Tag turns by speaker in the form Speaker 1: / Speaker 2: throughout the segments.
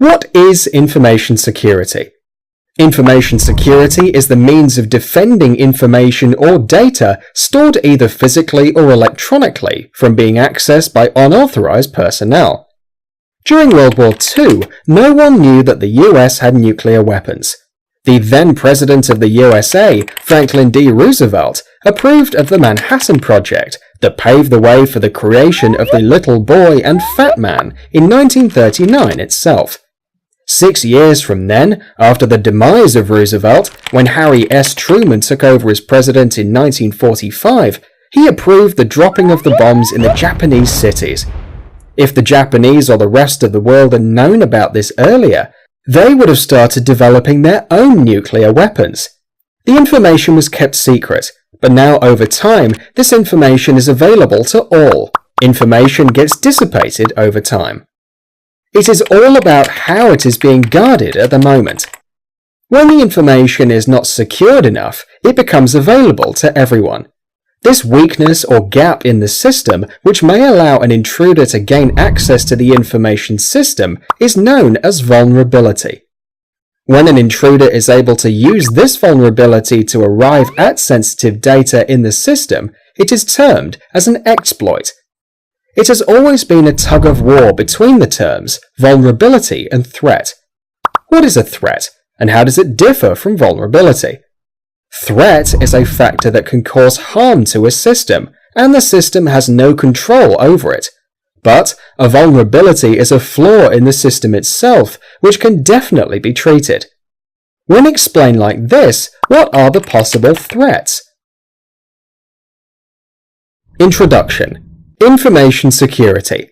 Speaker 1: What is information security? Information security is the means of defending information or data stored either physically or electronically from being accessed by unauthorized personnel. During World War II, no one knew that the US had nuclear weapons. The then President of the USA, Franklin D. Roosevelt, approved of the Manhattan Project that paved the way for the creation of the Little Boy and Fat Man in 1939 itself. 6 years from then, after the demise of Roosevelt, when Harry S. Truman took over as president in 1945, he approved the dropping of the bombs in the Japanese cities. If the Japanese or the rest of the world had known about this earlier, they would have started developing their own nuclear weapons. The information was kept secret, but now over time, this information is available to all. Information gets dissipated over time. It is all about how it is being guarded at the moment. When the information is not secured enough, it becomes available to everyone. This weakness or gap in the system, which may allow an intruder to gain access to the information system, is known as vulnerability. When an intruder is able to use this vulnerability to arrive at sensitive data in the system, it is termed as an exploit. It has always been a tug-of-war between the terms vulnerability and threat. What is a threat, and how does it differ from vulnerability? Threat is a factor that can cause harm to a system, and the system has no control over it. But a vulnerability is a flaw in the system itself, which can definitely be treated. When explained like this, what are the possible threats? Introduction. Information security.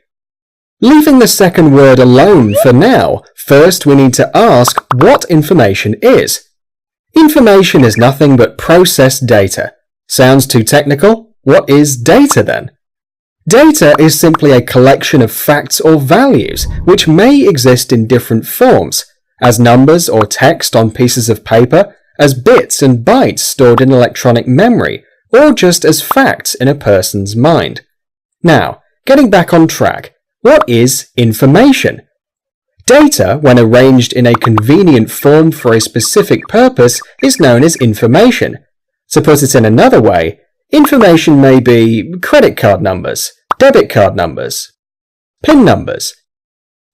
Speaker 1: Leaving the second word alone for now, first we need to ask what information is. Information is nothing but processed data. Sounds too technical? What is data then? Data is simply a collection of facts or values which may exist in different forms, as numbers or text on pieces of paper, as bits and bytes stored in electronic memory, or just as facts in a person's mind. Now, getting back on track, what is information? Data, when arranged in a convenient form for a specific purpose, is known as information. To put it in another way, information may be credit card numbers, debit card numbers, PIN numbers,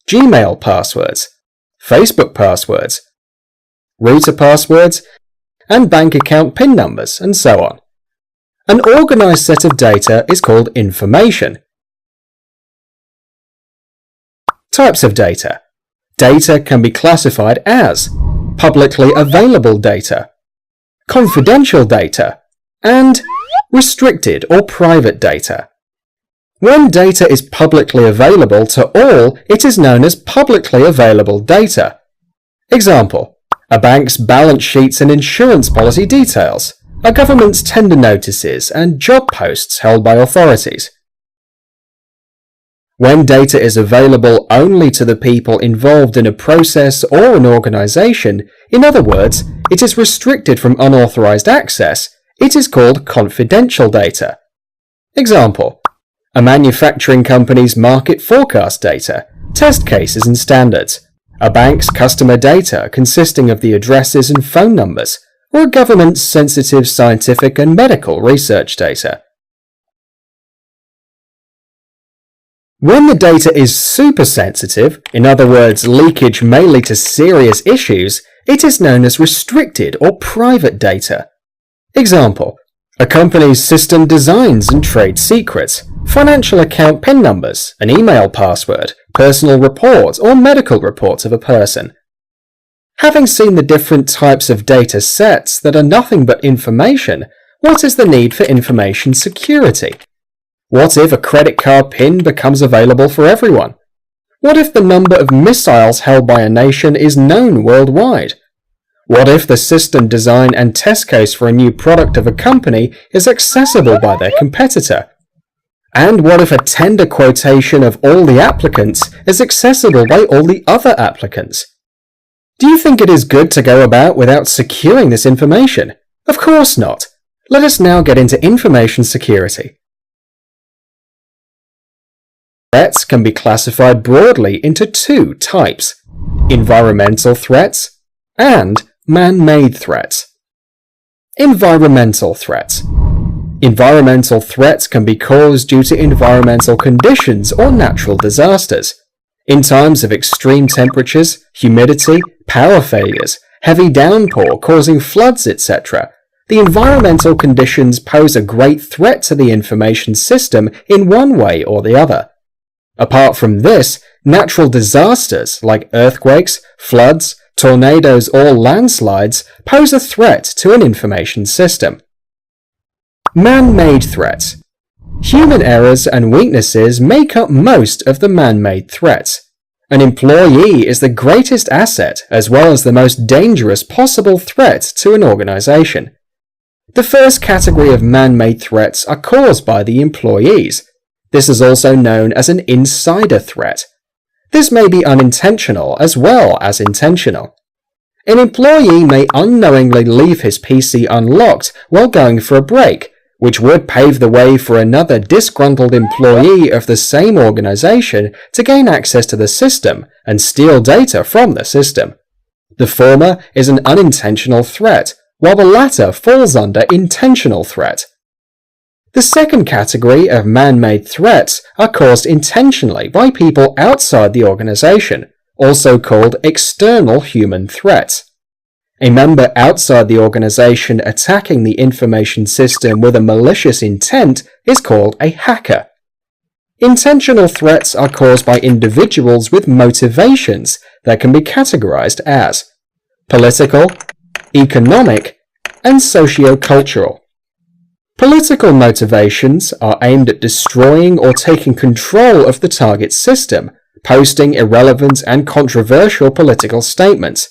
Speaker 1: Gmail passwords, Facebook passwords, router passwords, and bank account PIN numbers, and so on. An organized set of data is called information. Types of data. Data can be classified as publicly available data, confidential data, and restricted or private data. When data is publicly available to all, it is known as publicly available data. Example: a bank's balance sheets and insurance policy details, a government's tender notices and job posts held by authorities. When data is available only to the people involved in a process or an organization, in other words, it is restricted from unauthorized access, it is called confidential data. Example: a manufacturing company's market forecast data, test cases and standards, a bank's customer data consisting of the addresses and phone numbers, or a government's sensitive scientific and medical research data. When the data is super sensitive, in other words, leakage may lead to serious issues, it is known as restricted or private data. Example: a company's system designs and trade secrets, financial account PIN numbers, an email password, personal report, or medical reports of a person. Having seen the different types of data sets that are nothing but information, what is the need for information security? What if a credit card PIN becomes available for everyone? What if the number of missiles held by a nation is known worldwide? What if the system design and test case for a new product of a company is accessible by their competitor? And what if a tender quotation of all the applicants is accessible by all the other applicants? Do you think it is good to go about without securing this information? Of course not. Let us now get into information security. Threats can be classified broadly into two types: environmental threats, and man-made threats. Environmental threats. Environmental threats can be caused due to environmental conditions or natural disasters. In times of extreme temperatures, humidity, power failures, heavy downpour causing floods, etc., the environmental conditions pose a great threat to the information system in one way or the other. Apart from this, natural disasters like earthquakes, floods, tornadoes, or landslides pose a threat to an information system. Man-made threats. Human errors and weaknesses make up most of the man-made threats. An employee is the greatest asset as well as the most dangerous possible threat to an organization. The first category of man-made threats are caused by the employees. This is also known as an insider threat. This may be unintentional as well as intentional. An employee may unknowingly leave his PC unlocked while going for a break, which would pave the way for another disgruntled employee of the same organization to gain access to the system and steal data from the system. The former is an unintentional threat, while the latter falls under intentional threat. The second category of man-made threats are caused intentionally by people outside the organization, also called external human threats. A member outside the organization attacking the information system with a malicious intent is called a hacker. Intentional threats are caused by individuals with motivations that can be categorized as political, economic, and socio-cultural. Political motivations are aimed at destroying or taking control of the target system, posting irrelevant and controversial political statements.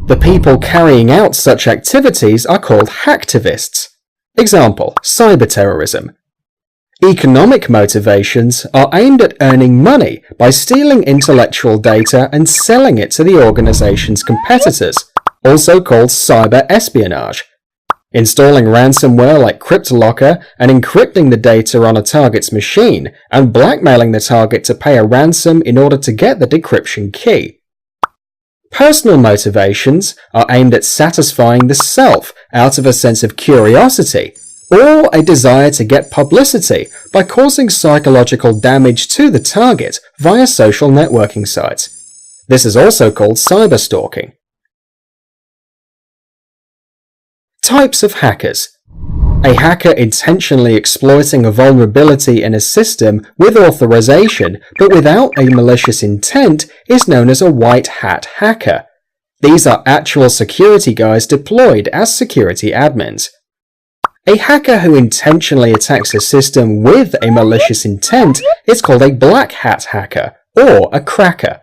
Speaker 1: The people carrying out such activities are called hacktivists. Example, cyberterrorism. Economic motivations are aimed at earning money by stealing intellectual data and selling it to the organization's competitors, also called cyber espionage. Installing ransomware like CryptoLocker and encrypting the data on a target's machine and blackmailing the target to pay a ransom in order to get the decryption key. Personal motivations are aimed at satisfying the self out of a sense of curiosity or a desire to get publicity by causing psychological damage to the target via social networking sites. This is also called cyberstalking. Types of hackers. A hacker intentionally exploiting a vulnerability in a system with authorization but without a malicious intent is known as a white hat hacker. These are actual security guys deployed as security admins. A hacker who intentionally attacks a system with a malicious intent is called a black hat hacker or a cracker.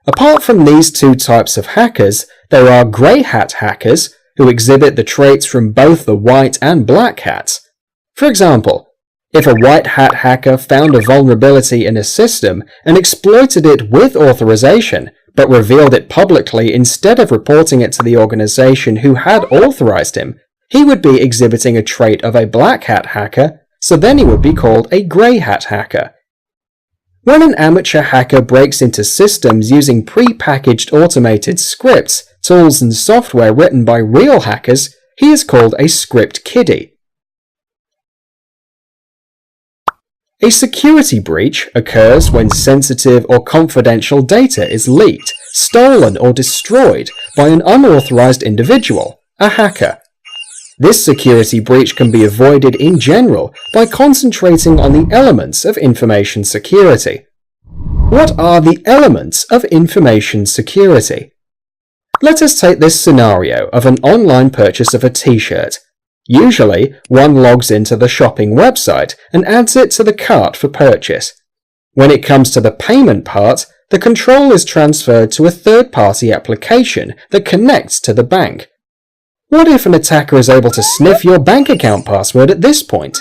Speaker 1: Apart from these two types of hackers, there are grey hat hackers who exhibit the traits from both the white and black hats. For example, if a white hat hacker found a vulnerability in a system and exploited it with authorization, but revealed it publicly instead of reporting it to the organization who had authorized him, he would be exhibiting a trait of a black hat hacker, so then he would be called a grey hat hacker. When an amateur hacker breaks into systems using pre-packaged automated scripts, tools and software written by real hackers, he is called a script kiddie. A security breach occurs when sensitive or confidential data is leaked, stolen or destroyed by an unauthorized individual, a hacker. This security breach can be avoided in general by concentrating on the elements of information security. What are the elements of information security? Let us take this scenario of an online purchase of a t-shirt. Usually, one logs into the shopping website and adds it to the cart for purchase. When it comes to the payment part, the control is transferred to a third-party application that connects to the bank. What if an attacker is able to sniff your bank account password at this point?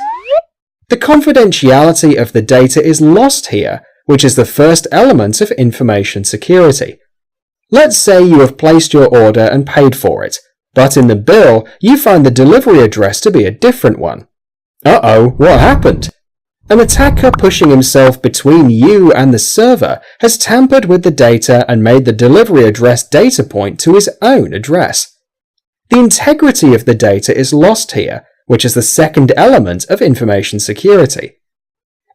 Speaker 1: The confidentiality of the data is lost here, which is the first element of information security. Let's say you have placed your order and paid for it, but in the bill you find the delivery address to be a different one. Uh-oh, what happened? An attacker pushing himself between you and the server has tampered with the data and made the delivery address data point to his own address. The integrity of the data is lost here, which is the second element of information security.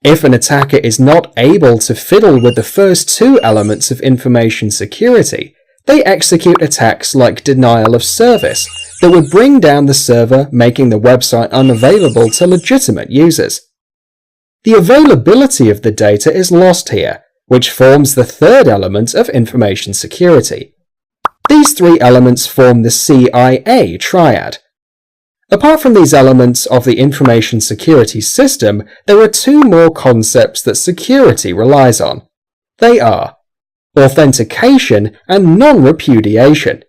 Speaker 1: If an attacker is not able to fiddle with the first two elements of information security, they execute attacks like denial of service that would bring down the server, making the website unavailable to legitimate users. The availability of the data is lost here, which forms the third element of information security. These three elements form the CIA triad. Apart from these elements of the information security system, there are two more concepts that security relies on. They are authentication and non-repudiation.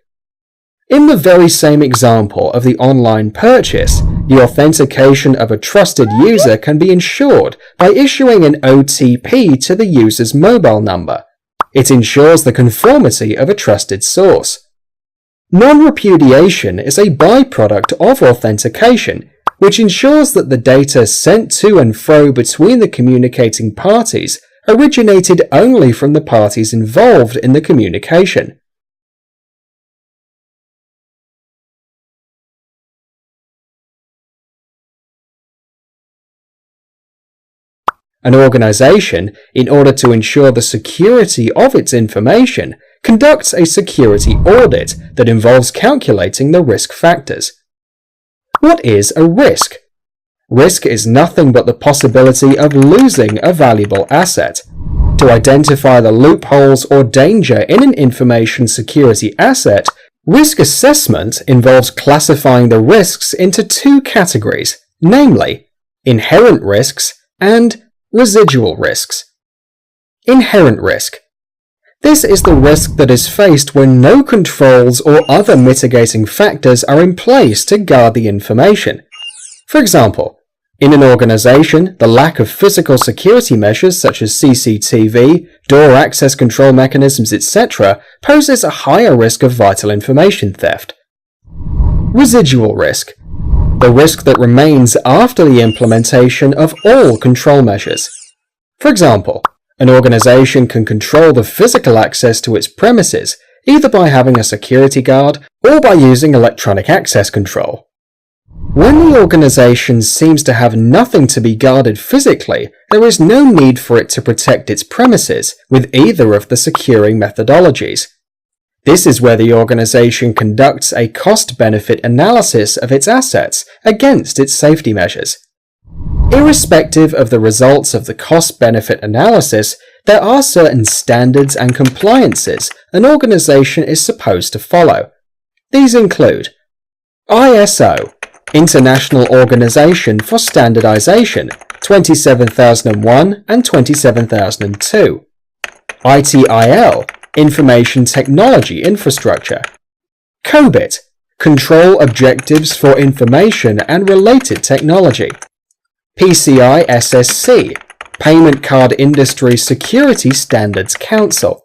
Speaker 1: In the very same example of the online purchase, the authentication of a trusted user can be ensured by issuing an OTP to the user's mobile number. It ensures the conformity of a trusted source. Non-repudiation is a byproduct of authentication, which ensures that the data sent to and fro between the communicating parties originated only from the parties involved in the communication. An organization, in order to ensure the security of its information, conducts a security audit that involves calculating the risk factors. What is a risk? Risk is nothing but the possibility of losing a valuable asset. To identify the loopholes or danger in an information security asset, risk assessment involves classifying the risks into two categories, namely, inherent risks and residual risks. Inherent risk. This is the risk that is faced when no controls or other mitigating factors are in place to guard the information. For example, in an organization, the lack of physical security measures such as CCTV, door access control mechanisms, etc. poses a higher risk of vital information theft. Residual risk. The risk that remains after the implementation of all control measures. For example, an organization can control the physical access to its premises either by having a security guard or by using electronic access control. When the organization seems to have nothing to be guarded physically, there is no need for it to protect its premises with either of the securing methodologies. This is where the organization conducts a cost-benefit analysis of its assets against its safety measures. Irrespective of the results of the cost-benefit analysis, there are certain standards and compliances an organization is supposed to follow. These include ISO, International Organization for Standardization, 27001 and 27002. ITIL, Information Technology Infrastructure. COBIT, Control Objectives for Information and Related Technology. PCI SSC, Payment Card Industry Security Standards Council.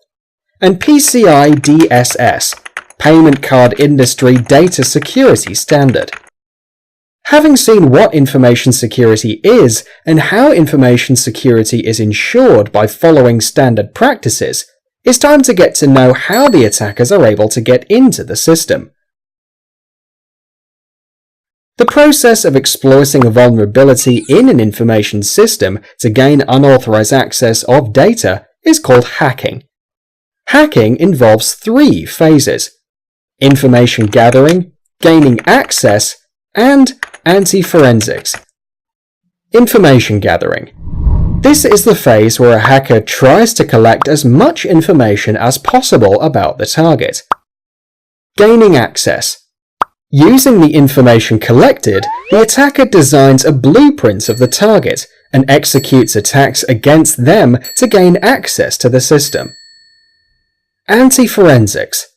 Speaker 1: And PCI DSS, Payment Card Industry Data Security Standard. Having seen what information security is and how information security is ensured by following standard practices, it's time to get to know how the attackers are able to get into the system. The process of exploiting a vulnerability in an information system to gain unauthorized access of data is called hacking. Hacking involves three phases: information gathering, gaining access, and anti-forensics. Information gathering. This is the phase where a hacker tries to collect as much information as possible about the target. Gaining access. Using the information collected, the attacker designs a blueprint of the target and executes attacks against them to gain access to the system. Anti-forensics.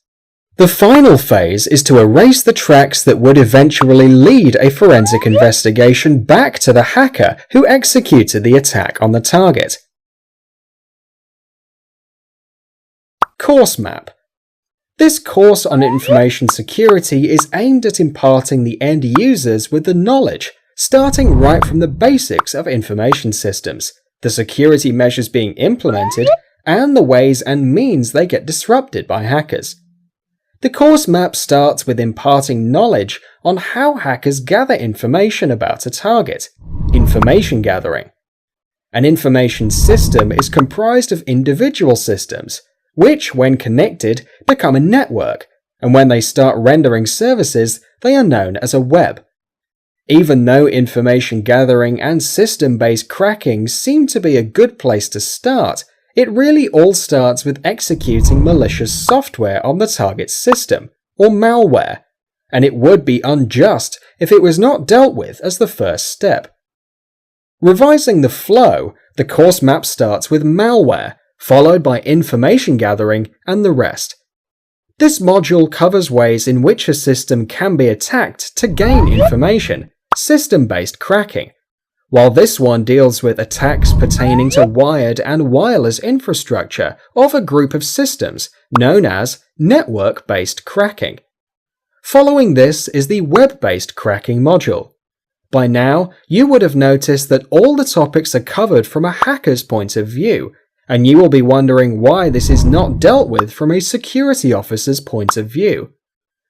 Speaker 1: The final phase is to erase the tracks that would eventually lead a forensic investigation back to the hacker who executed the attack on the target. Course map. This course on information security is aimed at imparting the end users with the knowledge starting right from the basics of information systems, the security measures being implemented, and the ways and means they get disrupted by hackers. The course map starts with imparting knowledge on how hackers gather information about a target, information gathering. An information system is comprised of individual systems, which, when connected, become a network, and when they start rendering services, they are known as a web. Even though information gathering and system-based cracking seem to be a good place to start, it really all starts with executing malicious software on the target system, or malware, and it would be unjust if it was not dealt with as the first step. Revising the flow, the course map starts with malware, followed by information gathering and the rest. This module covers ways in which a system can be attacked to gain information, system-based cracking, while this one deals with attacks pertaining to wired and wireless infrastructure of a group of systems known as network-based cracking. Following this is the web-based cracking module. By now, you would have noticed that all the topics are covered from a hacker's point of view, and you will be wondering why this is not dealt with from a security officer's point of view.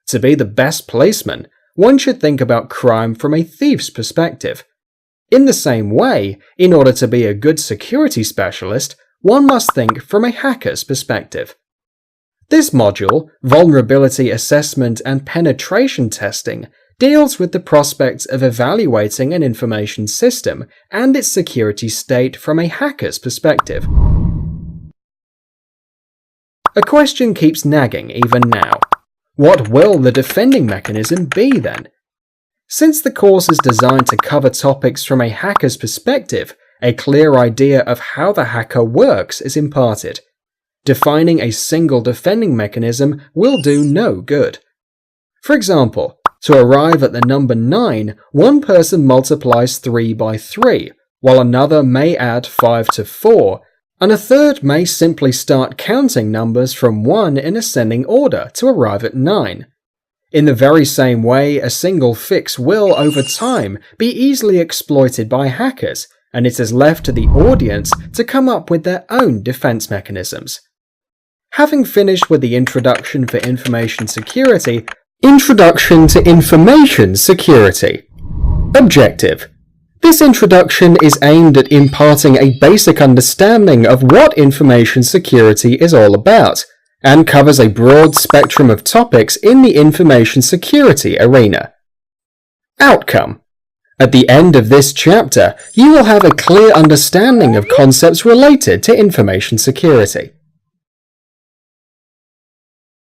Speaker 1: To be the best policeman, one should think about crime from a thief's perspective. In the same way, in order to be a good security specialist, one must think from a hacker's perspective. This module, Vulnerability Assessment and Penetration Testing, deals with the prospects of evaluating an information system and its security state from a hacker's perspective. A question keeps nagging even now. What will the defending mechanism be then? Since the course is designed to cover topics from a hacker's perspective, a clear idea of how the hacker works is imparted. Defining a single defending mechanism will do no good. For example, to arrive at the number 9, one person multiplies 3 by 3, while another may add 5 to 4, and a third may simply start counting numbers from 1 in ascending order to arrive at 9. In the very same way, a single fix will, over time, be easily exploited by hackers, and it is left to the audience to come up with their own defense mechanisms. Having finished with the introduction for information security, Introduction to Information Security. Objective. This introduction is aimed at imparting a basic understanding of what information security is all about, and covers a broad spectrum of topics in the information security arena. Outcome. At the end of this chapter, you will have a clear understanding of concepts related to information security.